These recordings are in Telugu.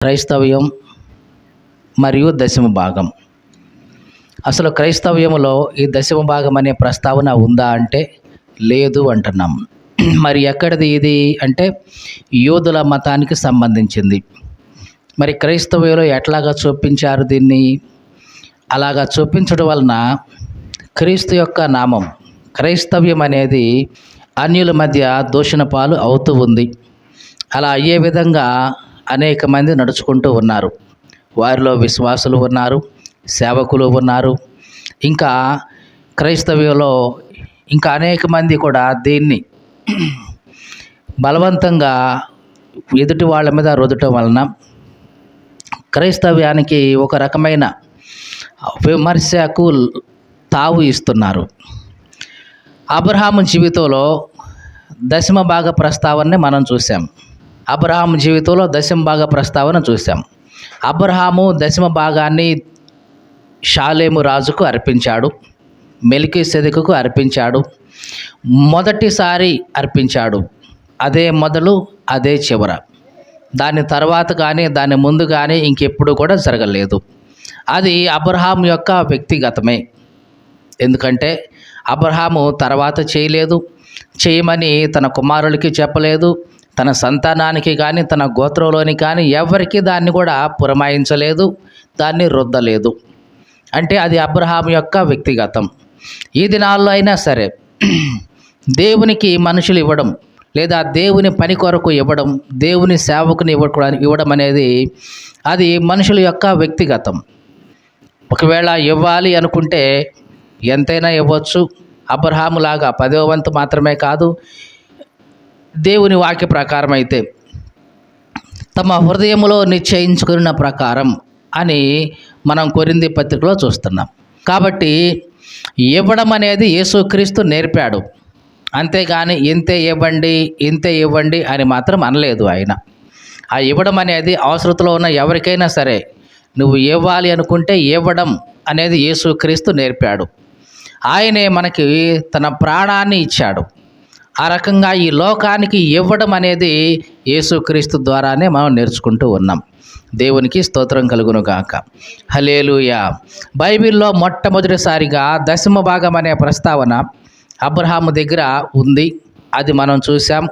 క్రైస్తవ్యం మరియు దశమ భాగం. అసలు క్రైస్తవ్యంలో ఈ దశమ భాగం అనే ప్రస్తావన ఉందా అంటే లేదు అంటున్నాం. మరి ఎక్కడిది ఇది అంటే యూదుల మతానికి సంబంధించింది. మరి క్రైస్తవ్యంలో ఎట్లాగా చూపించారు దీన్ని? అలాగా చూపించడం వలన క్రీస్తు యొక్క నామం క్రైస్తవ్యం అనేది అన్యుల మధ్య దూషణ పాలు అవుతూ ఉంది. అలా అయ్యే విధంగా అనేక మంది నడుచుకుంటూ ఉన్నారు. వారిలో విశ్వాసులు ఉన్నారు, సేవకులు ఉన్నారు. ఇంకా క్రైస్తవ్యంలో ఇంకా అనేక మంది కూడా దీన్ని బలవంతంగా ఎదుటి వాళ్ళ మీద రుద్దటం వలన క్రైస్తవ్యానికి ఒక రకమైన విమర్శకు తావు ఇస్తున్నారు. అబ్రహాము జీవితంలో దశమ భాగ ప్రస్తావనని మనం చూసాం. అబ్రహాము జీవితంలో దశమ భాగ ప్రస్తావన చూసాం. అబ్రహాము దశమ భాగాన్ని షాలేము రాజుకు అర్పించాడు, మెల్కీసెదెకుకు అర్పించాడు. మొదటిసారి అర్పించాడు. అదే మొదలు, అదే చివర. దాని తర్వాత కానీ దాని ముందు కానీ ఇంకెప్పుడు కూడా జరగలేదు. అది అబ్రహాము యొక్క వ్యక్తిగతమే. ఎందుకంటే అబ్రహాము తర్వాత చేయలేదు, చేయమని తన కుమారులకి చెప్పలేదు, తన సంతానానికి కానీ తన గోత్రంలోని కానీ ఎవరికి దాన్ని కూడా పురమాయించలేదు, దాన్ని రుద్దలేదు. అంటే అది అబ్రహాము యొక్క వ్యక్తిగతం. ఈ దినాల్లో అయినా సరే దేవునికి మనుషులు ఇవ్వడం లేదా దేవుని పని కొరకు ఇవ్వడం, దేవుని సేవకుని ఇవ్వడం అనేది అది మనుషుల యొక్క వ్యక్తిగతం. ఒకవేళ ఇవ్వాలి అనుకుంటే ఎంతైనా ఇవ్వచ్చు. అబ్రహాము లాగా 10వ వంతు మాత్రమే కాదు, దేవుని వాక్య ప్రకారం అయితే తమ హృదయములో నిశ్చయించుకున్న ప్రకారం అని మనం కొరింథీ పత్రికలో చూస్తున్నాం. కాబట్టి ఇవ్వడం అనేది యేసుక్రీస్తు నేర్పాడు. అంతేగాని ఇంతే ఇవ్వండి అని మాత్రం అనలేదు ఆయన. ఆ ఇవ్వడం అనేది అవసరతలో ఉన్న ఎవరికైనా సరే నువ్వు ఇవ్వాలి అనుకుంటే ఇవ్వడం అనేది యేసుక్రీస్తు నేర్పాడు. ఆయనే మనకి తన ప్రాణాన్ని ఇచ్చాడు. ఆ రకంగా ఈ లోకానికి ఇవ్వడం అనేది యేసుక్రీస్తు ద్వారానే మనం నేర్చుకుంటూ ఉన్నాం. దేవునికి స్తోత్రం కలుగును గాక. హల్లెలూయా. బైబిల్లో మొట్టమొదటిసారిగా దశమ భాగం అనే ప్రస్తావన అబ్రహాము దగ్గర ఉంది. అది మనం చూసాం.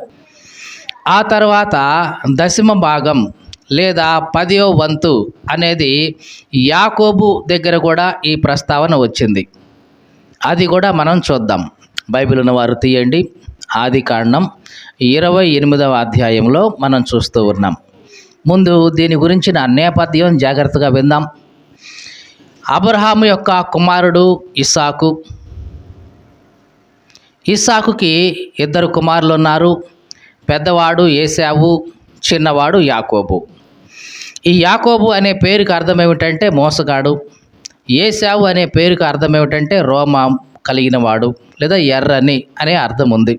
ఆ తర్వాత దశమ భాగం లేదా 10వ వంతు అనేది యాకోబు దగ్గర కూడా ఈ ప్రస్తావన వచ్చింది. అది కూడా మనం చూద్దాం. బైబిల్ ఉన్నవారు తీయండి. ఆదికాండం 28వ అధ్యాయంలో మనం చూస్తూ ఉన్నాం. ముందు దీని గురించిన నేపథ్యం జాగ్రత్తగా విందాం. అబ్రహాము యొక్క కుమారుడు ఇస్సాకు. ఇస్సాకుకి 2 కుమారులు ఉన్నారు. పెద్దవాడు ఏశావు, చిన్నవాడు యాకోబు. ఈ యాకోబు అనే పేరుకి అర్థం ఏమిటంటే మోసగాడు. ఏశావు అనే పేరుకి అర్థం ఏమిటంటే రోమం కలిగిన వాడు లేదా ఎర్రని అనే అర్థం ఉంది.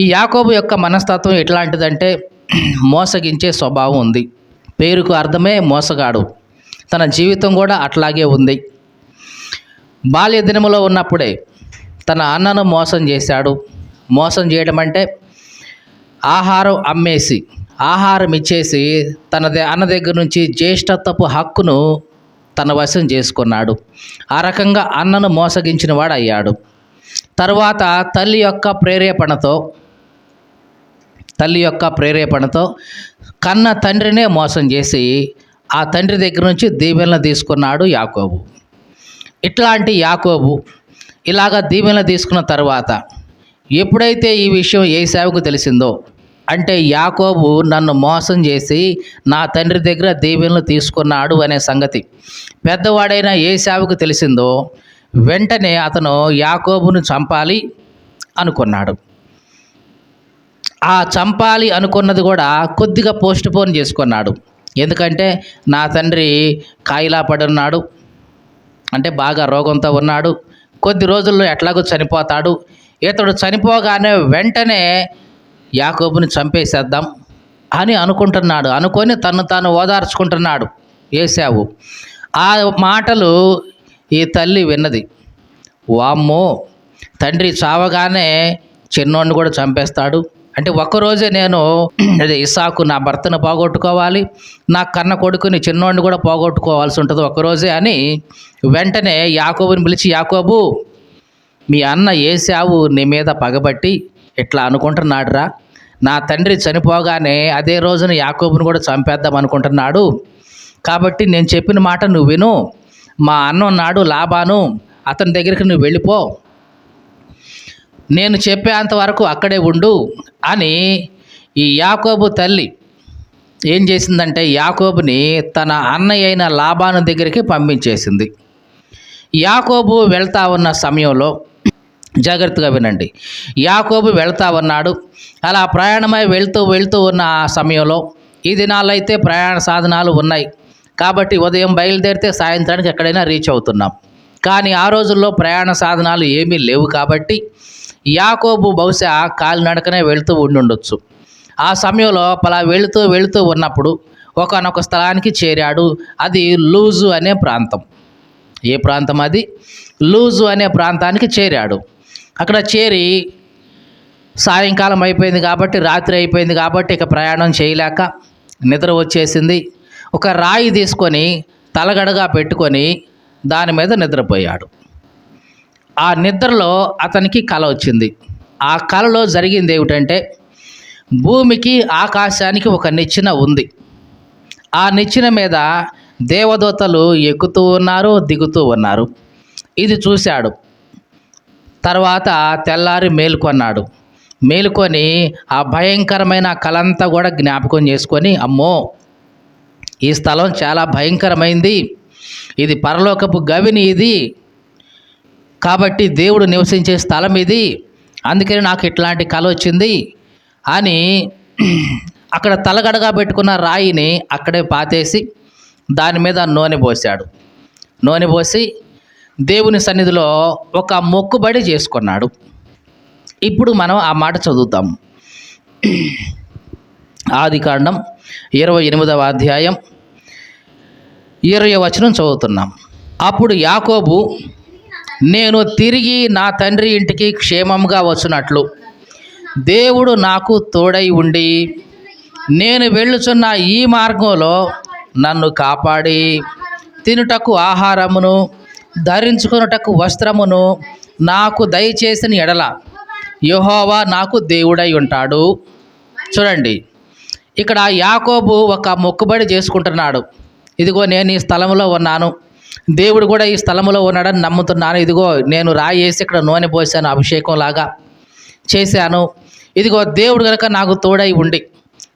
ఈ యాకోబు యొక్క మనస్తత్వం ఎట్లాంటిదంటే మోసగించే స్వభావం ఉంది. పేరుకు అర్థమే మోసగాడు. తన జీవితం కూడా అట్లాగే ఉంది. బాల్య దినములో ఉన్నప్పుడే తన అన్నను మోసం చేశాడు. మోసం చేయడం అంటే ఆహారం అమ్మేసి ఆహారం ఇచ్చేసి తన అన్న దగ్గర నుంచి జ్యేష్ఠత్వపు హక్కును తన వశం చేసుకున్నాడు. ఆ రకంగా అన్నను మోసగించిన వాడు అయ్యాడు. తర్వాత తల్లి యొక్క ప్రేరేపణతో కన్న తండ్రినే మోసం చేసి ఆ తండ్రి దగ్గర నుంచి దీవెనలు తీసుకున్నాడు యాకోబు. ఇట్లాంటి యాకోబు ఇలాగా దీవెనలు తీసుకున్న తర్వాత ఎప్పుడైతే ఈ విషయం ఏశావుకు తెలిసిందో, అంటే యాకోబు నన్ను మోసం చేసి నా తండ్రి దగ్గర దీవెనలు తీసుకున్నాడు అనే సంగతి పెద్దవాడైన ఏశావుకు తెలిసిందో, వెంటనే అతను యాకోబును చంపాలి అనుకున్నాడు. ఆ చంపాలి అనుకున్నది కూడా కొద్దిగా పోస్ట్ పోన్ చేసుకున్నాడు. ఎందుకంటే నా తండ్రి కాయిలా పడున్నాడు, అంటే బాగా రోగంతో ఉన్నాడు, కొద్ది రోజుల్లో ఎట్లాగో చనిపోతాడు. ఇతడు చనిపోగానే వెంటనే యాకోబుని చంపేసేద్దాం అని అనుకొని తను తాను ఓదార్చుకుంటున్నాడు ఏశావు. ఆ మాటలు ఈ తల్లి విన్నది. వామ్మో, తండ్రి చావగానే చిన్నోడిని కూడా చంపేస్తాడు అంటే ఒక్కరోజే నేను అదే ఇస్సాకు నా భర్తను పోగొట్టుకోవాలి, నా కన్న కొడుకుని చిన్నోడిని కూడా పోగొట్టుకోవాల్సి ఉంటుంది ఒక్కరోజే అని వెంటనే యాకోబుని పిలిచి, యాకోబు, మీ అన్న ఏశావు నీ మీద పగబట్టి ఇట్లా అనుకుంటున్నాడురా, నా తండ్రి చనిపోగానే అదే రోజున యాకోబుని కూడా చంపేద్దాం అనుకుంటున్నాడు, కాబట్టి నేను చెప్పిన మాట నువ్వు విను, మా అన్న ఉన్నాడు లాబాను, అతని దగ్గరికి నువ్వు వెళ్ళిపో, నేను చెప్పేంత వరకు అక్కడే ఉండు అని ఈ యాకోబు తల్లి ఏం చేసిందంటే యాకోబుని తన అన్నయ్య అయిన లాబాను దగ్గరికి పంపించేసింది. యాకోబు వెళ్తా ఉన్న సమయంలో జాగ్రత్తగా వినండి, యాకోబు వెళ్తా ఉన్నాడు. అలా ప్రయాణమై వెళ్తూ ఉన్న ఆ సమయంలో, ఈ దినాల్లో అయితే ప్రయాణ సాధనాలు ఉన్నాయి కాబట్టి ఉదయం బయలుదేరితే సాయంత్రానికి ఎక్కడైనా రీచ్ అవుతున్నాం. కానీ ఆ రోజుల్లో ప్రయాణ సాధనాలు ఏమీ లేవు కాబట్టి యాకోబు బహుశా కాలినడకనే వెళ్తూ ఉండొచ్చు. ఆ సమయంలో అలా వెళుతూ ఉన్నప్పుడు ఒకానొక స్థలానికి చేరాడు. అది లూజు అనే ప్రాంతం. ఏ ప్రాంతం అది? లూజు అనే ప్రాంతానికి చేరాడు. అక్కడ చేరి సాయంకాలం అయిపోయింది కాబట్టి, రాత్రి అయిపోయింది కాబట్టి ఇక ప్రయాణం చేయలేక నిద్ర వచ్చేసింది. ఒక రాయి తీసుకొని తలగడగా పెట్టుకొని దాని మీద నిద్రపోయాడు. ఆ నిద్రలో అతనికి కల వచ్చింది. ఆ కలలో జరిగింది ఏమిటంటే, భూమికి ఆకాశానికి ఒక నిచ్చెన ఉంది. ఆ నిచ్చెన మీద దేవదూతలు ఎక్కుతూ ఉన్నారు, దిగుతూ ఉన్నారు. ఇది చూశాడు. తర్వాత తెల్లారి మేలుకొన్నాడు. మేలుకొని ఆ భయంకరమైన కలంతా కూడా జ్ఞాపకం చేసుకొని, అమ్మో, ఈ స్థలం చాలా భయంకరమైంది, ఇది పరలోకపు గవిని, ఇది కాబట్టి దేవుడు నివసించే స్థలం ఇది, అందుకని నాకు ఇట్లాంటి కల వచ్చింది అని అక్కడ తలగడగా పెట్టుకున్న రాయిని అక్కడే పాతేసి దాని మీద నూనె పోసాడు. నూనె పోసి దేవుని సన్నిధిలో ఒక మొక్కుబడి చేసుకున్నాడు. ఇప్పుడు మనం ఆ మాట చదువుతాం. ఆదికాండం 28వ అధ్యాయం 20వ వచనం చదువుతున్నాం. అప్పుడు యాకోబు, నేను తిరిగి నా తండ్రి ఇంటికి క్షేమంగా వచ్చునట్లు దేవుడు నాకు తోడై ఉండి నేను వెళ్ళుచున్న ఈ మార్గంలో నన్ను కాపాడి తినుటకు ఆహారమును ధరించుకొనుటకు వస్త్రమును నాకు దయచేసిన ఎడల యెహోవా నాకు దేవుడై ఉంటాడు. చూడండి, ఇక్కడ యాకోబు ఒక మొక్కుబడి చేసుకుంటున్నాడు. ఇదిగో నేను ఈ స్థలంలో ఉన్నాను, దేవుడు కూడా ఈ స్థలంలో ఉన్నాడని నమ్ముతున్నాను. ఇదిగో నేను రాయి వేసి ఇక్కడ నూనె పోసాను, అభిషేకం లాగా చేశాను. ఇదిగో దేవుడు కనుక నాకు తోడై ఉండి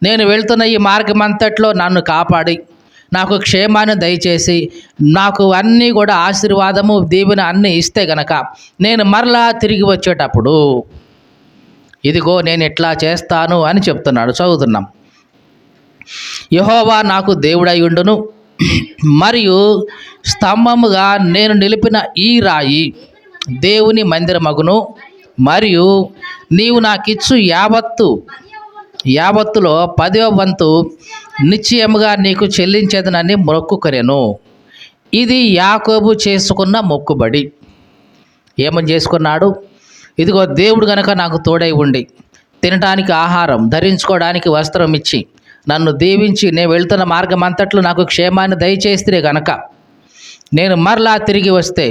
నేను వెళ్తున్న ఈ మార్గం అంతట్లో నన్ను కాపాడి నాకు క్షేమాన్ని దయచేసి నాకు అన్నీ కూడా ఆశీర్వాదము దీవెన అన్నీ ఇస్తే గనక నేను మరలా తిరిగి వచ్చేటప్పుడు ఇదిగో నేను ఇట్లా చేస్తాను అని చెప్తున్నాడు. చదువుతున్నాం. యెహోవా నాకు దేవుడై ఉండును, మరియు స్తంభముగా నేను నిలిపిన ఈ రాయి దేవుని మందిరమగును, మరియు నీవు నాకిచ్చు యావత్తులో 10వ వంతు నిశ్చయముగా నీకు చెల్లించేదనని మొక్కుకొనెను. ఇది యాకోబు చేసుకున్న మొక్కుబడి. ఏమని చేసుకున్నాడు? ఇదిగో దేవుడు గనక నాకు తోడై ఉండి తినడానికి ఆహారం, ధరించుకోవడానికి వస్త్రం ఇచ్చి నన్ను దీవించి నేను వెళ్తున్న మార్గం అంతట్లో నాకు క్షేమాన్ని దయచేస్తే గనక నేను మరలా తిరిగి వస్తే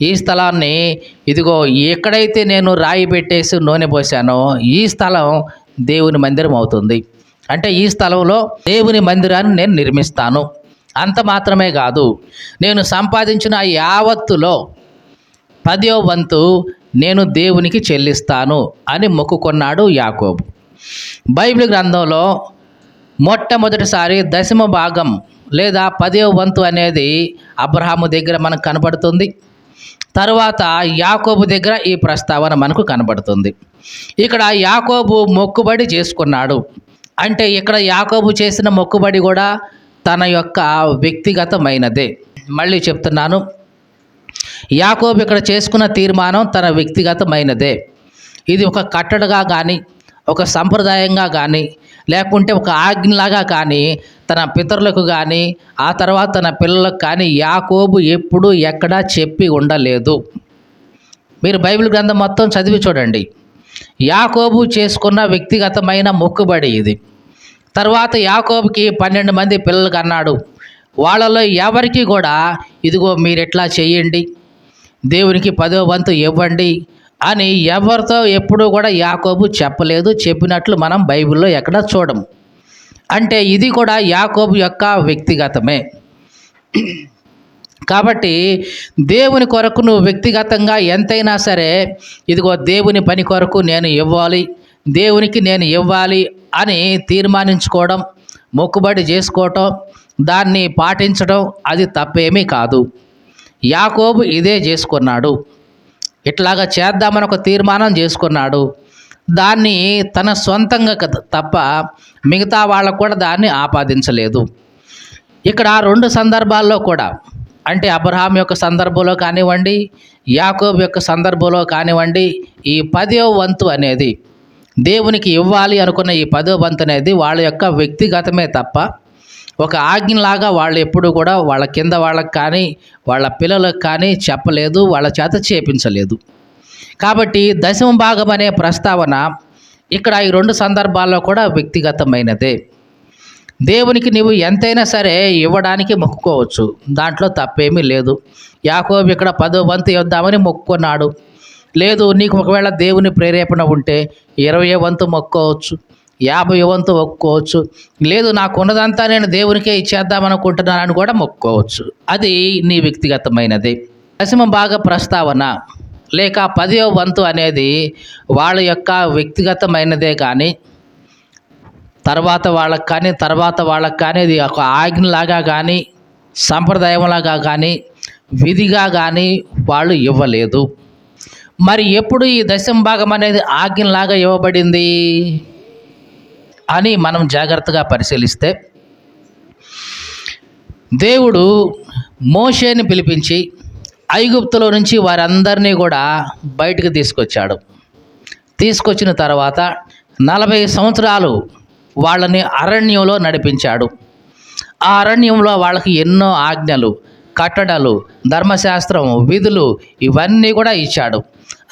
ఈ స్థలాన్ని, ఇదిగో ఎక్కడైతే నేను రాయి పెట్టేసి నూనె పోసానో ఈ స్థలం దేవుని మందిరం అవుతుంది. అంటే ఈ స్థలంలో దేవుని మందిరాన్ని నేను నిర్మిస్తాను. అంత మాత్రమే కాదు, నేను సంపాదించిన యావత్తులో 10వ వంతు నేను దేవునికి చెల్లిస్తాను అని మొక్కుకున్నాడు యాకోబు. బైబిల్ గ్రంథంలో మొట్టమొదటిసారి 10వ భాగం లేదా 10వ వంతు అనేది అబ్రహాము దగ్గర మనకు కనపడుతుంది. తరువాత యాకోబు దగ్గర ఈ ప్రస్తావన మనకు కనపడుతుంది. ఇక్కడ యాకోబు మొక్కుబడి చేసుకున్నాడు. అంటే ఇక్కడ యాకోబు చేసిన మొక్కుబడి కూడా తన యొక్క వ్యక్తిగతమైనదే. మళ్ళీ చెప్తున్నాను, యాకోబు ఇక్కడ చేసుకున్న తీర్మానం తన వ్యక్తిగతమైనదే. ఇది ఒక కట్టడగా కానీ, ఒక సంప్రదాయంగా కానీ, లేకుంటే ఒక ఆజ్ఞలాగా కానీ తన పితరులకు కానీ ఆ తర్వాత తన పిల్లలకు కానీ యాకోబు ఎప్పుడూ ఎక్కడా చెప్పి ఉండలేదు. మీరు బైబిల్ గ్రంథం మొత్తం చదివి చూడండి. యాకోబు చేసుకున్న వ్యక్తిగతమైన మొక్కుబడి ఇది. తర్వాత యాకోబుకి 12 మంది పిల్లలు కన్నాడు. వాళ్ళలో ఎవరికి కూడా ఇదిగో మీరు ఎట్లా చేయండి, దేవునికి 10వ వంతు ఇవ్వండి అని ఎవరితో ఎప్పుడూ కూడా యాకోబు చెప్పలేదు. చెప్పినట్లు మనం బైబిల్లో ఎక్కడ చూడము. అంటే ఇది కూడా యాకోబు యొక్క వ్యక్తిగతమే. కాబట్టి దేవుని కొరకు నువ్వు వ్యక్తిగతంగా ఎంతైనా సరే ఇదిగో దేవుని పని కొరకు నేను ఇవ్వాలి, దేవునికి నేను ఇవ్వాలి అని తీర్మానించుకోవడం, మొక్కుబడి చేసుకోవటం, దాన్ని పాటించడం అది తప్పేమీ కాదు. యాకోబు ఇదే చేసుకున్నాడు. ఇట్లాగా చేద్దామని ఒక తీర్మానం చేసుకున్నాడు. దాన్ని తన సొంతంగా తప్ప మిగతా వాళ్ళకు కూడా దాన్ని ఆపాదించలేదు. ఇక్కడ 2 సందర్భాల్లో కూడా, అంటే అబ్రహాం యొక్క సందర్భంలో కానివ్వండి, యాకోబు యొక్క సందర్భంలో కానివ్వండి, ఈ 10వ వంతు అనేది దేవునికి ఇవ్వాలి అనుకున్న ఈ 10వ వంతు అనేది వాళ్ళ యొక్క వ్యక్తిగతమే తప్ప ఒక ఆజ్ఞలాగా వాళ్ళు ఎప్పుడు కూడా వాళ్ళ కింద వాళ్ళకి కానీ వాళ్ళ పిల్లలకు కానీ చెప్పలేదు, వాళ్ళ చేత చేపించలేదు. కాబట్టి 10వ భాగం అనే ప్రస్తావన ఇక్కడ ఈ 2 సందర్భాల్లో కూడా వ్యక్తిగతమైనదే. దేవునికి నీవు ఎంతైనా సరే ఇవ్వడానికి మొక్కుకోవచ్చు, దాంట్లో తప్పేమీ లేదు. యాకోబు ఇక్కడ 10వ వంతు ఇద్దామని మొక్కుకున్నాడు. లేదు, నీకు ఒకవేళ దేవుని ప్రేరేపణ ఉంటే 20వ వంతు మొక్కుకోవచ్చు, 50వ వంతు మొక్కుకోవచ్చు. లేదు, నాకు ఉన్నదంతా నేను దేవునికే ఇచ్చేద్దామనుకుంటున్నానని కూడా మొక్కుకోవచ్చు. అది నీ వ్యక్తిగతమైనది. 10వ భాగ ప్రస్తావన లేక 10వ వంతు అనేది వాళ్ళ యొక్క వ్యక్తిగతమైనదే కానీ తర్వాత వాళ్ళకి కానీ ఇది ఒక ఆజ్ఞలాగా కానీ సంప్రదాయంలాగా కానీ విధిగా కానీ వాళ్ళు ఇవ్వలేదు. మరి ఎప్పుడు ఈ 10వ భాగం అనేది ఆజ్ఞలాగా ఇవ్వబడింది అని మనం జాగ్రత్తగా పరిశీలిస్తే, దేవుడు మోషేని పిలిపించి ఐగుప్తులో నుంచి వారందరినీ కూడా బయటకు తీసుకొచ్చాడు. తీసుకొచ్చిన తర్వాత 40 సంవత్సరాలు వాళ్ళని అరణ్యంలో నడిపించాడు. ఆ అరణ్యంలో వాళ్ళకి ఎన్నో ఆజ్ఞలు, కట్టడలు, ధర్మశాస్త్రం, విధులు ఇవన్నీ కూడా ఇచ్చాడు.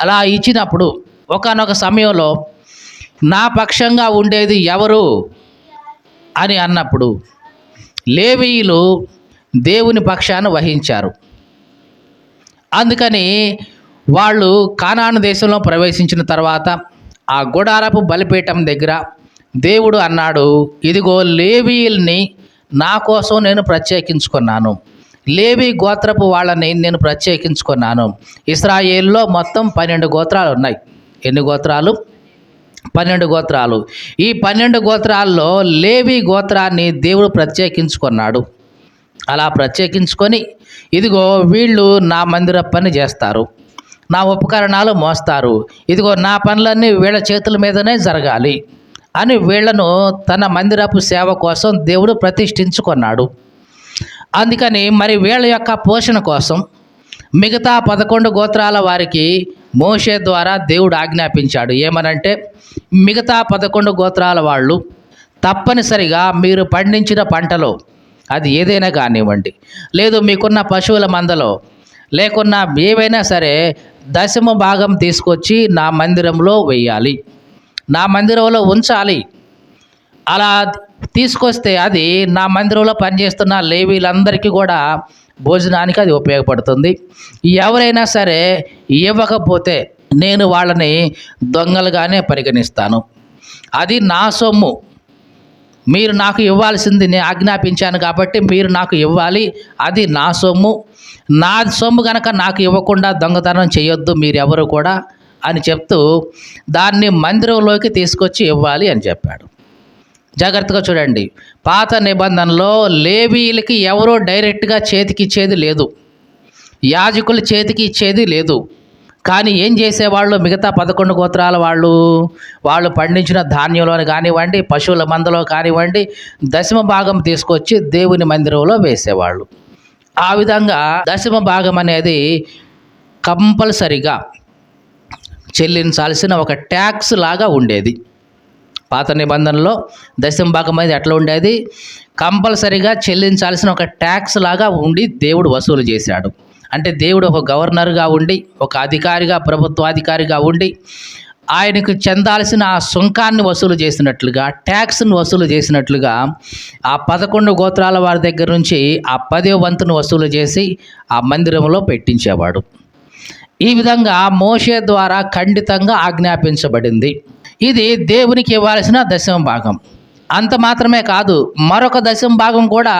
అలా ఇచ్చినప్పుడు ఒకానొక సమయంలో నా పక్షంగా ఉండేది ఎవరు అని అన్నప్పుడు లేవీయులు దేవుని పక్షాన వహించారు. అందుకని వాళ్ళు కానాను దేశంలో ప్రవేశించిన తర్వాత ఆ గుడారపు బలిపీఠం దగ్గర దేవుడు అన్నాడు, ఇదిగో లేవీయుల్ని నా కోసం నేను ప్రత్యేకించుకున్నాను, లేవీ గోత్రపు వాళ్ళని నేను ప్రత్యేకించుకున్నాను. ఇశ్రాయేలులో మొత్తం 12 గోత్రాలు ఉన్నాయి. ఎన్ని గోత్రాలు? 12 గోత్రాలు. ఈ 12 గోత్రాల్లో లేవీ గోత్రాన్ని దేవుడు ప్రత్యేకించుకున్నాడు. అలా ప్రత్యేకించుకొని ఇదిగో వీళ్ళు నా మందిర పని చేస్తారు, నా ఉపకరణాలు మోస్తారు, ఇదిగో నా పనులన్నీ వీళ్ళ చేతుల మీదనే జరగాలి అని వీళ్లను తన మందిరపు సేవ కోసం దేవుడు ప్రతిష్ఠించుకున్నాడు. అందుకని మరి వీళ్ళ యొక్క పోషణ కోసం మిగతా 11 గోత్రాల వారికి మోషే ద్వారా దేవుడు ఆజ్ఞాపించాడు. ఏమనంటే, మిగతా 11 గోత్రాల వాళ్ళు తప్పనిసరిగా మీరు పండించిన పంటలో అది ఏదైనా కానివ్వండి, లేదు మీకున్న పశువుల మందలో లేకున్నా ఏవైనా సరే 10వ భాగం తీసుకొచ్చి నా మందిరంలో వెయ్యాలి, నా మందిరంలో ఉంచాలి. అలా తీసుకొస్తే అది నా మందిరంలో పనిచేస్తున్న లేవీలందరికీ కూడా భోజనానికి అది ఉపయోగపడుతుంది. ఎవరైనా సరే ఇవ్వకపోతే నేను వాళ్ళని దొంగలుగానే పరిగణిస్తాను. అది నా సొమ్ము, మీరు నాకు ఇవ్వాల్సింది నేను ఆజ్ఞాపించాను కాబట్టి మీరు నాకు ఇవ్వాలి, అది నా సొమ్ము. నా సొమ్ము కనుక నాకు ఇవ్వకుండా దొంగతనం చేయొద్దు మీరెవరు కూడా అని చెప్తూ దాన్ని మందిరంలోకి తీసుకొచ్చి ఇవ్వాలి అని చెప్పాడు. జాగ్రత్తగా చూడండి, పాత నిబంధనలో లేవీయులకి ఎవరో డైరెక్ట్గా చేతికి ఇచ్చేది లేదు, యాజకుల చేతికి ఇచ్చేది లేదు. కానీ ఏం చేసేవాళ్ళు, మిగతా 11 గోత్రాల వాళ్ళు పండించిన ధాన్యంలో కానివ్వండి, పశువుల మందలో కానివ్వండి 10వ భాగం తీసుకొచ్చి దేవుని మందిరంలో వేసేవాళ్ళు. ఆ విధంగా 10వ భాగం అనేది కంపల్సరిగా చెల్లించాల్సిన ఒక ట్యాక్స్ లాగా ఉండేది. పాత నిబంధనలో 10వ భాగం అనేది ఎట్లా ఉండేది? కంపల్సరిగా చెల్లించాల్సిన ఒక ట్యాక్స్ లాగా ఉండి దేవుడు వసూలు చేశాడు. అంటే దేవుడు ఒక గవర్నర్గా ఉండి, ఒక అధికారిగా, ప్రభుత్వాధికారిగా ఉండి ఆయనకు చెందాల్సిన ఆ సుంకాన్ని వసూలు చేసినట్లుగా, ట్యాక్స్ను వసూలు చేసినట్లుగా ఆ 11 గోత్రాల వారి దగ్గర నుంచి ఆ 10వ వంతును వసూలు చేసి ఆ మందిరంలో పెట్టించేవాడు. ఈ విధంగా మోషే ద్వారా ఖండితంగా ఆజ్ఞాపించబడింది. ఇది దేవునికి ఇవ్వాల్సిన దశమ భాగం. అంత మాత్రమే కాదు, మరొక దశమ భాగం కూడా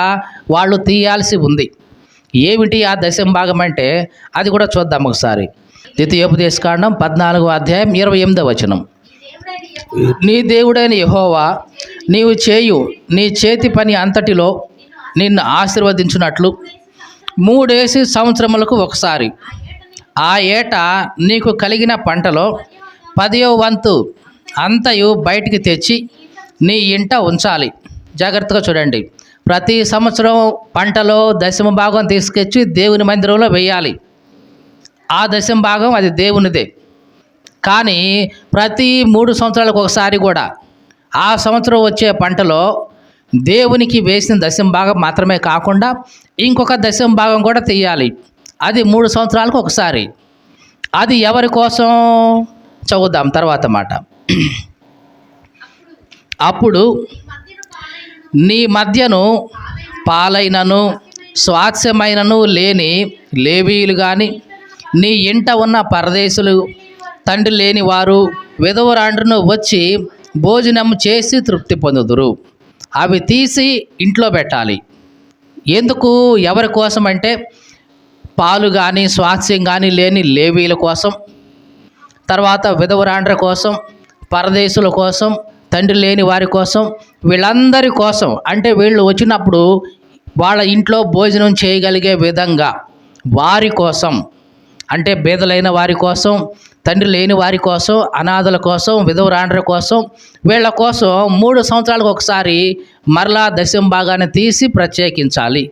వాళ్ళు తీయాల్సి ఉంది. ఏమిటి ఆ దశమ భాగం అంటే అది కూడా చూద్దాం ఒకసారి. ద్వితీయోపదేశకాండం 14వ అధ్యాయం 28వ వచనం. నీ దేవుడైన యెహోవా నీవు చేయు నీ చేతి పని అంతటిలో నిన్ను ఆశీర్వదించున్నట్లు 3 సంవత్సరములకు ఒకసారి ఆ ఏట నీకు కలిగిన పంటలో 10వ వంతు అంతయు బయటికి తెచ్చి నీ ఇంట ఉంచాలి. జాగ్రత్తగా చూడండి. ప్రతి సంవత్సరం పంటలో దశమ భాగం తీసుకొచ్చి దేవుని మందిరంలో వేయాలి. ఆ దశమ భాగం అది దేవునిదే. కానీ ప్రతి 3 సంవత్సరాలకు ఒకసారి కూడా ఆ సంవత్సరం వచ్చే పంటలో దేవునికి వేసిన దశమ భాగం మాత్రమే కాకుండా ఇంకొక దశమ భాగం కూడా తీయాలి. అది 3 సంవత్సరాలకు ఒకసారి. అది ఎవరి కోసం చదువుదాం తర్వాత మాట. అప్పుడు నీ మధ్యను పాలైనను స్వాస్థ్యమైనను లేని లేవీయులు కానీ, నీ ఇంట ఉన్న పరదేశులు, తండ్రి లేని వారు, విధవరాండ్రును వచ్చి భోజనం చేసి తృప్తి పొందుదురు. అవి తీసి ఇంట్లో పెట్టాలి. ఎందుకు, ఎవరి కోసం అంటే పాలు కానీ స్వాస్థ్యం కానీ లేని లేవీల కోసం, తర్వాత విధవరాండ్ర కోసం, పరదేశుల కోసం, తండ్రి లేని వారి కోసం, వీళ్ళందరి కోసం. అంటే వీళ్ళు వచ్చినప్పుడు వాళ్ళ ఇంట్లో భోజనం చేయగలిగే విధంగా వారి కోసం, అంటే బీదలైన వారి కోసం, తండ్రి లేని వారి కోసం, అనాథల కోసం, విధవరాండ్ర కోసం, వీళ్ళ కోసం 3 సంవత్సరాలకు ఒకసారి మరలా దశమ భాగాన్ని తీసి ప్రత్యేకించాలి.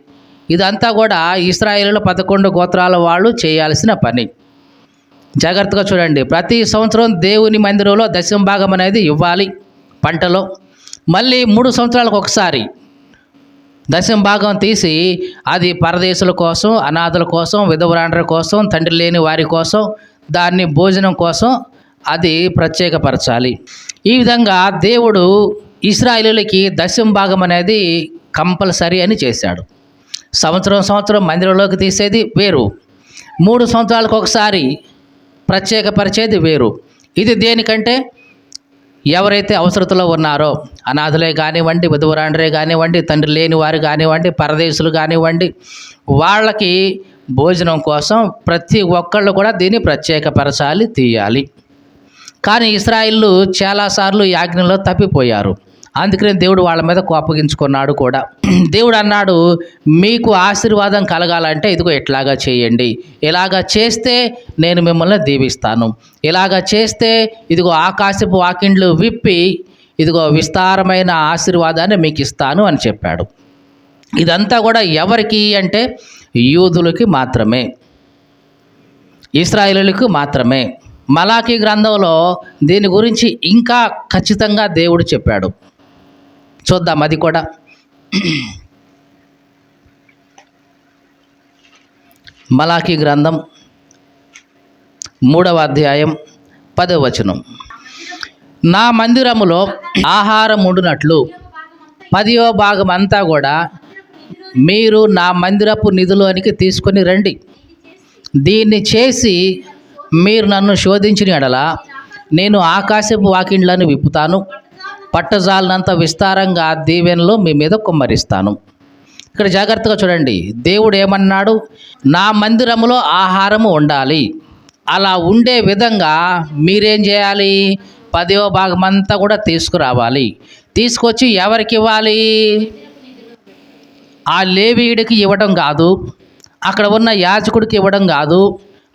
ఇదంతా కూడా ఇశ్రాయేలు 11 గోత్రాల వాళ్ళు చేయాల్సిన పని. జాగ్రత్తగా చూడండి. ప్రతి సంవత్సరం దేవుని మందిరంలో దశమ భాగం అనేది ఇవ్వాలి పంటలో. మళ్ళీ 3 సంవత్సరాలకు ఒకసారి దశమ భాగం తీసి అది పరదేశుల కోసం, అనాథల కోసం, విధవరాండ్ర కోసం, తండ్రి లేని వారి కోసం, దాన్ని భోజనం కోసం అది ప్రత్యేకపరచాలి. ఈ విధంగా దేవుడు ఇశ్రాయేలులకి దశమ భాగం అనేది కంపల్సరీ అని చేశాడు. సంవత్సరం మందిరంలోకి తీసేది వేరు, 3 సంవత్సరాలకు ఒకసారి ప్రత్యేకపరిచేది వేరు. ఇది దేనికంటే ఎవరైతే అవసరతలో ఉన్నారో, అనాథలే కానివ్వండి, విధవరాండ్రే కానివ్వండి, తండ్రి లేని వారు కానివ్వండి, పరదేశులు కానివ్వండి, వాళ్ళకి భోజనం కోసం ప్రతి ఒక్కళ్ళు కూడా దీన్ని ప్రత్యేకపరచాలి, తీయాలి. కానీ ఇశ్రాయేలు చాలాసార్లు ఈ ఆజ్ఞలో తప్పిపోయారు. అందుకనే దేవుడు వాళ్ళ మీద కోపగించుకున్నాడు కూడా. దేవుడు అన్నాడు, మీకు ఆశీర్వాదం కలగాలంటే ఇదిగో ఇట్లాగా చేయండి, ఇలాగా చేస్తే నేను మిమ్మల్ని దీవిస్తాను, ఇలాగా చేస్తే ఇదిగో ఆకాశపు వాకిండ్లు విప్పి ఇదిగో విస్తారమైన ఆశీర్వాదాన్ని మీకు ఇస్తాను అని చెప్పాడు. ఇదంతా కూడా ఎవరికి అంటే యూదులకి మాత్రమే, ఇశ్రాయేలులకు మాత్రమే. మలాకీ గ్రంథంలో దీని గురించి ఇంకా ఖచ్చితంగా దేవుడు చెప్పాడు. చూద్దాం అది కూడా. మలాకీ గ్రంథం 3వ అధ్యాయం 10వ వచనం. నా మందిరములో ఆహారం ఉండునట్లు 10వ భాగం అంతా కూడా మీరు నా మందిరపు నిధిలోనికి తీసుకొని రండి. దీన్ని చేసి మీరు నన్ను శోధించిన ఎడల నేను ఆకాశపు వాకిండ్లను విప్పుతాను, పట్టజాలనంత విస్తారంగా దీవెనలు మీ మీద కుమ్మరిస్తాను. ఇక్కడ జాగ్రత్తగా చూడండి. దేవుడు ఏమన్నాడు, నా మందిరములో ఆహారము ఉండాలి. అలా ఉండే విధంగా మీరేం చేయాలి, 10వ భాగం అంతా కూడా తీసుకురావాలి. తీసుకొచ్చి ఎవరికి ఇవ్వాలి, ఆ లేవీయుడికి ఇవ్వడం కాదు, అక్కడ ఉన్న యాజకుడికి ఇవ్వడం కాదు,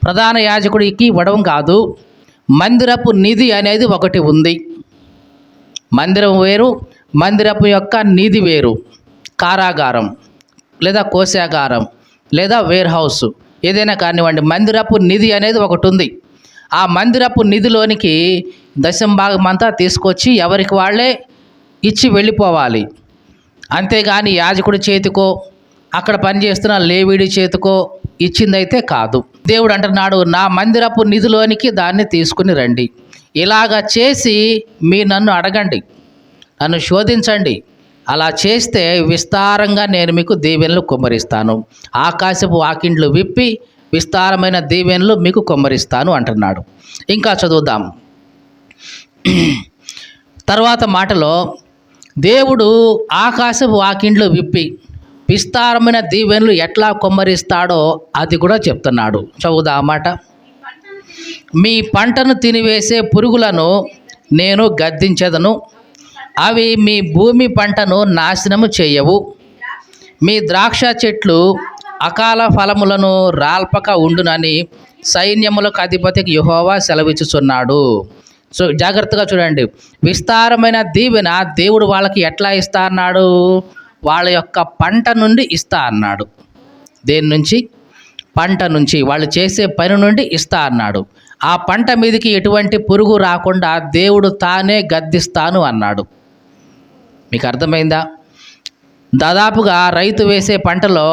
ప్రధాన యాజకుడికి ఇవ్వడం కాదు. మందిరపు నిధి అనేది ఒకటి ఉంది. మందిరం వేరు, మందిరపు యొక్క నిధి వేరు. కారాగారం లేదా కోశాగారం లేదా వేర్ హౌస్ ఏదైనా కానివ్వండి, మందిరపు నిధి అనేది ఒకటి ఉంది. ఆ మందిరపు నిధిలోనికి దశమ భాగం అంతా తీసుకొచ్చి ఎవరికి వాళ్ళే ఇచ్చి వెళ్ళిపోవాలి. అంతేగాని యాజకుడి చేతికో అక్కడ పనిచేస్తున్న లేవీడి చేతికో ఇచ్చిందైతే కాదు. దేవుడు అంటున్నాడు, నా మందిరపు నిధిలోనికి దాన్ని తీసుకుని రండి. ఇలాగ చేసి నన్ను అడగండి, నన్ను శోధించండి. అలా చేస్తే విస్తారంగా నేను మీకు దీవెనలు కుమ్మరిస్తాను. ఆకాశపు వాకిండ్లు విప్పి విస్తారమైన దీవెనలు మీకు కుమ్మరిస్తాను అంటున్నాడు. ఇంకా చదువుదాం. తర్వాత మాటలో దేవుడు ఆకాశపు వాకిండ్లు విప్పి విస్తారమైన దీవెనలు ఎట్లా కుమ్మరిస్తాడో అది కూడా చెప్తున్నాడు. చదువుదా మాట. మీ పంటను తినివేసే పురుగులను నేను గద్దించెదను, అవి మీ భూమి పంటను నాశనము చేయవు. మీ ద్రాక్ష చెట్లు అకాల ఫలములను రాల్పక ఉండునని సైన్యములకు అధిపతికి యెహోవా సెలవిచ్చుచున్నాడు. సో జాగ్రత్తగా చూడండి. విస్తారమైన దీవెన దేవుడు వాళ్ళకి ఎట్లా ఇస్తా అన్నాడు? వాళ్ళ యొక్క పంట నుండి ఇస్తా అన్నాడు. దేని నుంచి? పంట నుంచి, వాళ్ళు చేసే పని నుండి ఇస్తా అన్నాడు. ఆ పంట మీదకి ఎటువంటి పురుగు రాకుండా దేవుడు తానే గద్దిస్తాను అన్నాడు. మీకు అర్థమైందా? దాదాపుగా రైతు వేసే పంటలో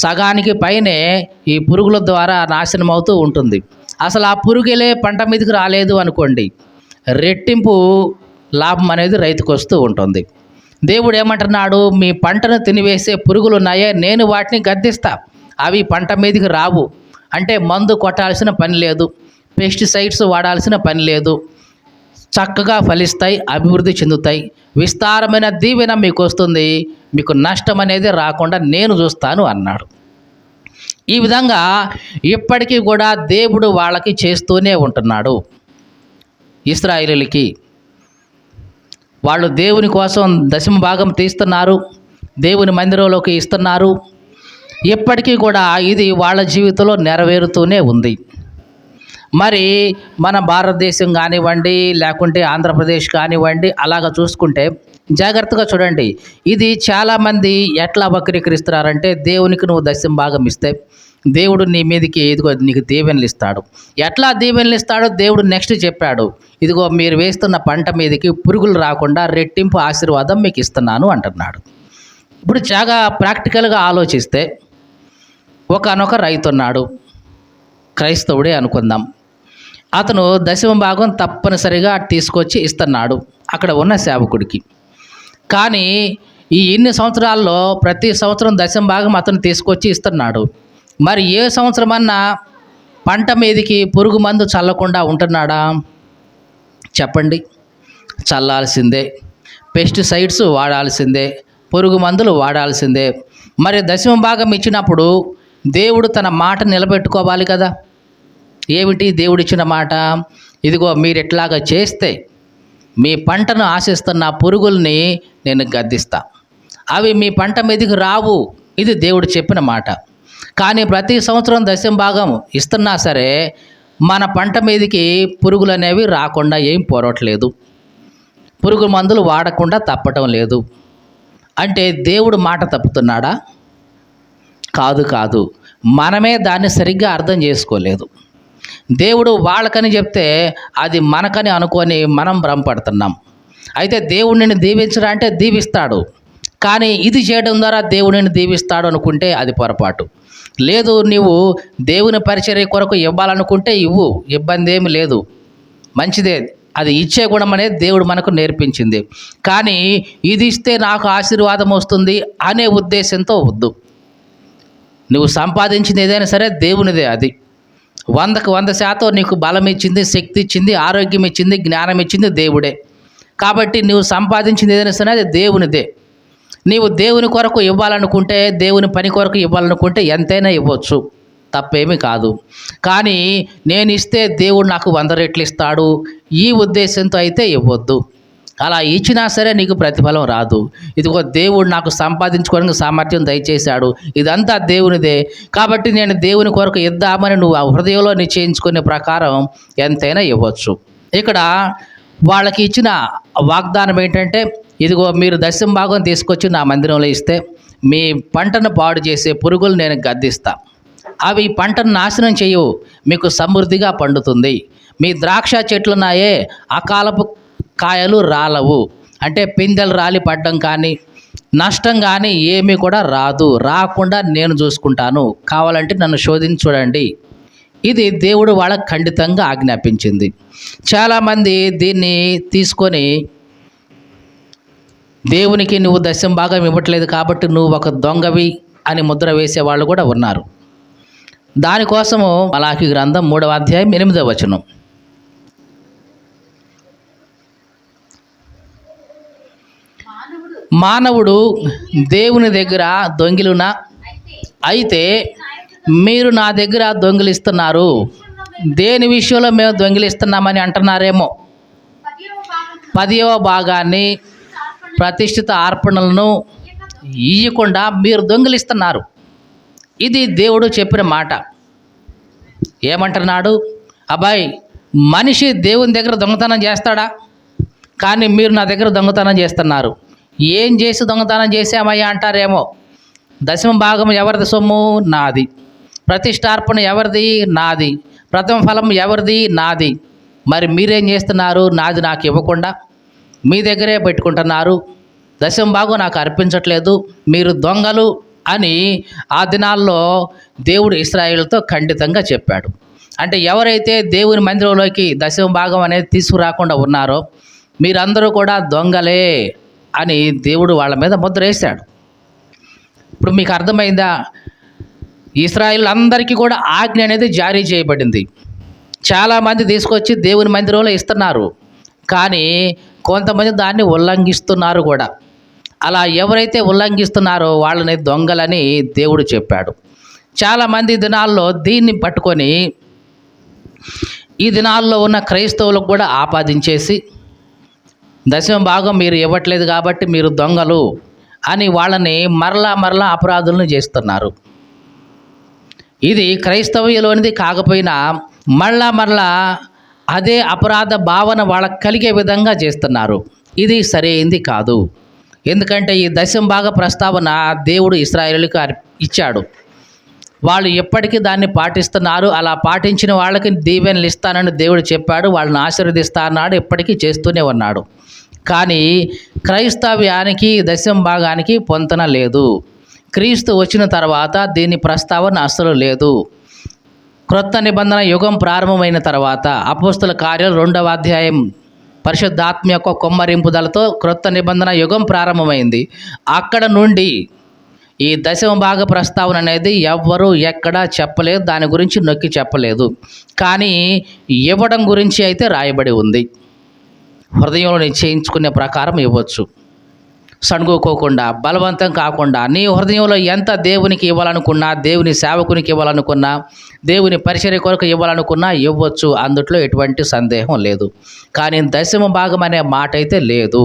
సగానికి పైనే ఈ పురుగుల ద్వారా నాశనం అవుతూ ఉంటుంది. అసలు ఆ పురుగులే పంట మీదకి రాలేదు అనుకోండి, రెట్టింపు లాభం అనేది రైతుకు వస్తూ ఉంటుంది. దేవుడు ఏమంటున్నాడు? మీ పంటను తినివేసే పురుగులు ఉన్నాయే, నేను వాటిని గద్దిస్తా, అవి పంట మీదకి రావు. అంటే మందు కొట్టాల్సిన పని లేదు, పెస్టిసైడ్స్ వాడాల్సిన పని లేదు, చక్కగా ఫలిస్తాయి, అభివృద్ధి చెందుతాయి, విస్తారమైన దీవెన మీకు వస్తుంది, మీకు నష్టం అనేది రాకుండా నేను చూస్తాను అన్నాడు. ఈ విధంగా ఇప్పటికీ కూడా దేవుడు వాళ్ళకి చేస్తూనే ఉంటున్నాడు. ఇశ్రాయేలీయులకి వాళ్ళు దేవుని కోసం దశమ భాగం తీస్తున్నారు, దేవుని మందిరంలోకి ఇస్తున్నారు. ఇప్పటికీ కూడా ఇది వాళ్ళ జీవితంలో నెరవేరుతూనే ఉంది. మరి మన భారతదేశం కానివ్వండి, లేకుంటే ఆంధ్రప్రదేశ్ కానివ్వండి, అలాగ చూసుకుంటే జాగ్రత్తగా చూడండి. ఇది చాలామంది ఎట్లా వక్రీకరిస్తున్నారంటే, దేవునికి నువ్వు దశమ భాగం ఇస్తే దేవుడు నీ మీదకి ఇదిగో నీకు దీవెనలు ఇస్తాడు. ఎట్లా దీవెనలు ఇస్తాడో దేవుడు నెక్స్ట్ చెప్పాడు. ఇదిగో మీరు వేస్తున్న పంట మీదకి పురుగులు రాకుండా రెట్టింపు ఆశీర్వాదం మీకు ఇస్తున్నాను అంటున్నాడు. ఇప్పుడు చాలా ప్రాక్టికల్గా ఆలోచిస్తే, ఒకనొక రైతు ఉన్నాడు, క్రైస్తవుడే అనుకుందాం. అతను దశమ భాగం తప్పనిసరిగా తీసుకొచ్చి ఇస్తున్నాడు అక్కడ ఉన్న సేవకుడికి. కానీ ఈ ఇన్ని సంవత్సరాల్లో ప్రతి సంవత్సరం దశమ భాగం అతను తీసుకొచ్చి ఇస్తున్నాడు. మరి ఏ సంవత్సరమన్నా పంట మీదకి పురుగు మందు చల్లకుండా ఉంటున్నాడా? చెప్పండి. చల్లాల్సిందే, పెస్టిసైడ్స్ వాడాల్సిందే, పురుగు మందులు వాడాల్సిందే. మరి దశమ భాగం ఇచ్చినప్పుడు దేవుడు తన మాట నిలబెట్టుకోవాలి కదా. ఏమిటి దేవుడిచ్చిన మాట? ఇదిగో మీరు ఎట్లాగా చేస్తే మీ పంటను ఆశిస్తున్న పురుగుల్ని నేను గద్దిస్తా, అవి మీ పంట మీదకి రావు. ఇది దేవుడు చెప్పిన మాట. కానీ ప్రతి సంవత్సరం దశమ భాగం ఇస్తున్నా సరే మన పంట మీదకి పురుగులు అనేవి రాకుండా ఏం పోరట్లేదు, పురుగు మందులు వాడకుండా తప్పటం లేదు. అంటే దేవుడు మాట తప్పుతున్నాడా? కాదు. మనమే దాన్ని సరిగ్గా అర్థం చేసుకోలేదు. దేవుడు వాళ్ళకని చెప్తే అది మనకని అనుకొని మనం భ్రమపడుతున్నాం. అయితే దేవుడిని దీవించడం అంటే దీవిస్తాడు, కానీ ఇది చేయడం ద్వారా దేవుడిని దీవిస్తాడు అనుకుంటే అది పొరపాటు. లేదు, నీవు దేవుని పరిచర్య కొరకు ఇవ్వాలనుకుంటే ఇవ్వు, ఇబ్బంది ఏమి లేదు, మంచిదే. అది ఇచ్చే గుణం అనేది దేవుడు మనకు నేర్పించింది. కానీ ఇది ఇస్తే నాకు ఆశీర్వాదం వస్తుంది అనే ఉద్దేశంతో వద్దు. నువ్వు సంపాదించింది ఏదైనా సరే దేవునిదే. అది 100కు 100% నీకు బలం ఇచ్చింది, శక్తి ఇచ్చింది, ఆరోగ్యం ఇచ్చింది, జ్ఞానం ఇచ్చింది దేవుడే. కాబట్టి నువ్వు సంపాదించింది ఏదైనా సరే అది దేవునిదే. నీవు దేవుని కొరకు ఇవ్వాలనుకుంటే, దేవుని పని కొరకు ఇవ్వాలనుకుంటే ఎంతైనా ఇవ్వచ్చు, తప్పేమీ కాదు. కానీ నేను ఇస్తే దేవుడు నాకు 100 రెట్లు ఇస్తాడు ఈ ఉద్దేశంతో అయితే ఇవ్వద్దు. అలా ఇచ్చినా సరే నీకు ప్రతిఫలం రాదు. ఇదిగో దేవుడు నాకు సంపాదించుకోవడానికి సామర్థ్యం దయచేశాడు, ఇదంతా దేవునిదే, కాబట్టి నేను దేవుని కొరకు ఇద్దామని నువ్వు హృదయంలో నిశ్చయించుకునే ప్రకారం ఎంతైనా ఇవ్వచ్చు. ఇక్కడ వాళ్ళకి ఇచ్చిన వాగ్దానం ఏంటంటే, ఇదిగో మీరు దశమ భాగం తీసుకొచ్చి నా మందిరంలో ఇస్తే మీ పంటను పాడు చేసే పురుగులు నేను గద్దిస్తా, అవి పంటను నాశనం చేయవు, మీకు సమృద్ధిగా పండుతుంది. మీ ద్రాక్ష చెట్లున్నాయే అకాలపు కాయలు రాలవు, అంటే పిందెలు రాలి పడ్డం కానీ నష్టం కానీ ఏమీ కూడా రాదు, రాకుండా నేను చూసుకుంటాను. కావాలంటే నన్ను శోధించి చూడండి. ఇది దేవుడు వాళ్ళకు ఖండితంగా ఆజ్ఞాపించింది. చాలామంది దీన్ని తీసుకొని దేవునికి నువ్వు దశమ భాగం ఇవ్వట్లేదు కాబట్టి నువ్వు ఒక దొంగవి అని ముద్ర వేసేవాళ్ళు కూడా ఉన్నారు. దానికోసము మలాకి గ్రంథం 3వ అధ్యాయం 8వ వచనం, మానవుడు దేవుని దగ్గర దొంగిలునా, అయితే మీరు నా దగ్గర దొంగిలిస్తున్నారు. దేని విషయంలో మేము దొంగిలిస్తున్నామని అంటున్నారేమో. 10వ భాగాన్ని ప్రతిష్ఠిత అర్పణలను ఇయ్యకుండా మీరు దొంగిలిస్తున్నారు. ఇది దేవుడు చెప్పిన మాట. ఏమంటున్నాడు? అబ్బాయి, మనిషి దేవుని దగ్గర దొంగతనం చేస్తాడా? కానీ మీరు నా దగ్గర దొంగతనం చేస్తున్నారు. ఏం చేసి దొంగతనం చేశామయ్యా అంటారేమో. దశమ భాగం ఎవరిది సొమ్ము? నాది. ప్రతిష్టార్పణ ఎవరిది? నాది. ప్రథమ ఫలం ఎవరిది? నాది. మరి మీరేం చేస్తున్నారు? నాది నాకు ఇవ్వకుండా మీ దగ్గరే పెట్టుకుంటున్నారు. దశమ భాగం నాకు అర్పించట్లేదు. మీరు దొంగలు అని ఆ దినాల్లో దేవుడు ఇశ్రాయేలుతో ఖండితంగా చెప్పాడు. అంటే ఎవరైతే దేవుని మందిరంలోకి దశమ భాగం అనేది తీసుకురాకుండా ఉన్నారో మీరందరూ కూడా దొంగలే అని దేవుడు వాళ్ళ మీద ముద్ర వేశాడు. ఇప్పుడు మీకు అర్థమైందా? ఇశ్రాయేలు అందరికీ కూడా ఆజ్ఞ అనేది జారీ చేయబడింది. చాలామంది తీసుకొచ్చి దేవుని మందిరంలో ఇస్తున్నారు, కానీ కొంతమంది దాన్ని ఉల్లంఘిస్తున్నారు కూడా. అలా ఎవరైతే ఉల్లంఘిస్తున్నారో వాళ్ళని దొంగలని దేవుడు చెప్పాడు. చాలామంది దినాల్లో దీన్ని పట్టుకొని ఈ దినాల్లో ఉన్న క్రైస్తవులకు కూడా ఆపాదించేసి దశమ భాగం మీరు ఇవ్వట్లేదు కాబట్టి మీరు దొంగలు అని వాళ్ళని మరలా అపరాధులను చేస్తున్నారు. ఇది క్రైస్తవ్యంలోనిది కాకపోయినా మరలా అదే అపరాధ భావన వాళ్ళకి కలిగే విధంగా చేస్తున్నారు. ఇది సరైంది కాదు. ఎందుకంటే ఈ దశమ భాగ ప్రస్తావన దేవుడు ఇశ్రాయేలుకి ఇచ్చాడు. వాళ్ళు ఎప్పటికీ దాన్ని పాటిస్తున్నారు. అలా పాటించిన వాళ్ళకి దీవెనలు ఇస్తానని దేవుడు చెప్పాడు. వాళ్ళని ఆశీర్వదిస్తా అన్నాడు. ఎప్పటికీ చేస్తూనే ఉన్నాడు. కానీ క్రైస్తవ్యానికి దశమ భాగానికి పొంతన లేదు. క్రీస్తు వచ్చిన తర్వాత దీని ప్రస్తావన అసలు లేదు. క్రొత్త నిబంధన యుగం ప్రారంభమైన తర్వాత అపోస్తల కార్యాలు 2వ అధ్యాయం పరిశుద్ధాత్మ యొక్క కొమ్మరింపుదలతో క్రొత్త నిబంధన యుగం ప్రారంభమైంది. అక్కడ నుండి ఈ దశమ భాగ ప్రస్తావన అనేది ఎవ్వరూ ఎక్కడా చెప్పలేదు. దాని గురించి నొక్కి చెప్పలేదు. కానీ ఇవ్వడం గురించి అయితే రాయబడి ఉంది. హృదయంలో నిశ్చయించుకునే ప్రకారం ఇవ్వచ్చు. సణుగుకోకుండా, బలవంతం కాకుండా నీ హృదయంలో ఎంత దేవునికి ఇవ్వాలనుకున్నా, దేవుని సేవకునికి ఇవ్వాలనుకున్నా, దేవుని పరిచర్య కొరకు ఇవ్వాలనుకున్నా ఇవ్వచ్చు. అందుట్లో ఎటువంటి సందేహం లేదు. కానీ దశమ భాగం అనే మాట అయితే లేదు.